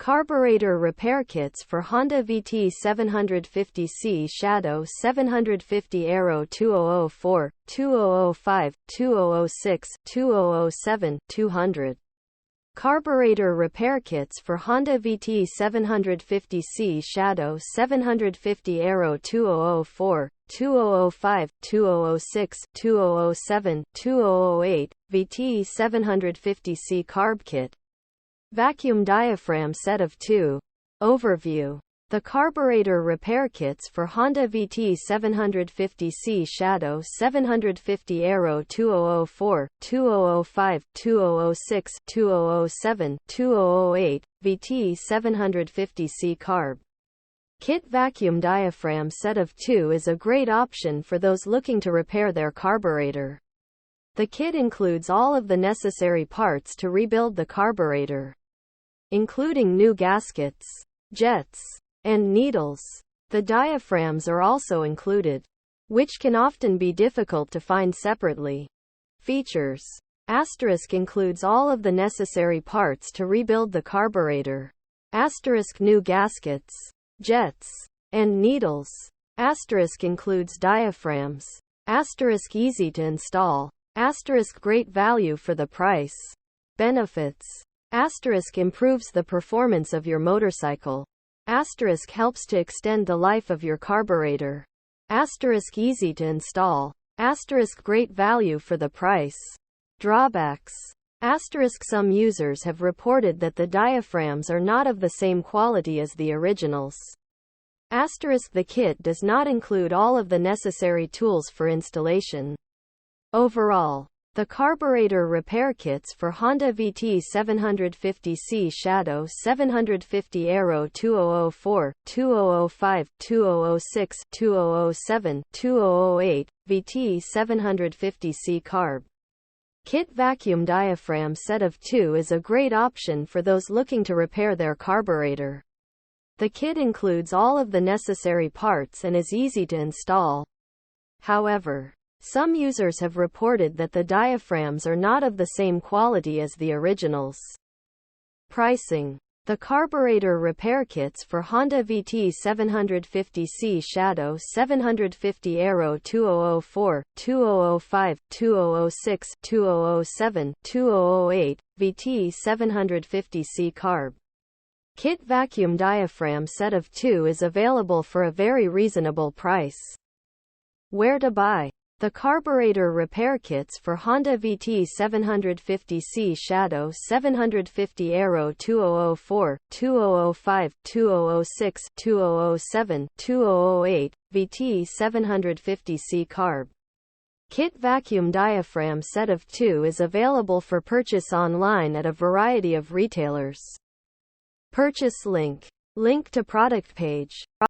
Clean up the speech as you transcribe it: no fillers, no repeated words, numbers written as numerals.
Carburetor repair kits for Honda vt750c Shadow 750 Aero 2004, 2005, 2006, 2007, 200. Carburetor repair kits for Honda vt750c Shadow 750 Aero 2004, 2005, 2006, 2007, 2008, vt750c Carb Kit. Vacuum Diaphragm set of 2. Overview. The carburetor repair kits for Honda vt750c Shadow 750 Aero 2004, 2005, 2006, 2007, 2008, vt750c Carb Kit. Vacuum Diaphragm set of 2 is a great option for those looking to repair their carburetor. The kit includes all of the necessary parts to rebuild the carburetor, including new gaskets, jets, and needles. The diaphragms are also included, which can often be difficult to find separately. Features. Asterisk includes all of the necessary parts to rebuild the carburetor. Asterisk new gaskets, jets, and needles. Asterisk includes diaphragms. Asterisk easy to install. Asterisk great value for the price. Benefits. Asterisk improves the performance of your motorcycle. Asterisk helps to extend the life of your carburetor. Asterisk easy to install. Asterisk great value for the price. Drawbacks. Asterisk some users have reported that the diaphragms are not of the same quality as the originals. Asterisk the kit does not include all of the necessary tools for installation. Overall, the carburetor repair kits for Honda vt750c Shadow 750 Aero 2004, 2005, 2006, 2007, 2008, vt750c Carb Kit. Vacuum Diaphragm set of 2 is a great option for those looking to repair their carburetor. The kit includes all of the necessary parts and is easy to install. However, some users have reported that the diaphragms are not of the same quality as the originals. Pricing. The carburetor repair kits for Honda vt750c Shadow 750 Aero 2004, 2005, 2006, 2007, 2008, vt750c Carb Kit. Vacuum Diaphragm set of 2 is available for a very reasonable price. Where to buy? The carburetor repair kits for Honda vt750c Shadow 750 Aero 2004, 2005, 2006, 2007, 2008, vt750c Carb Kit. Vacuum Diaphragm set of 2 is available for purchase online at a variety of retailers. Purchase link. Link to product page.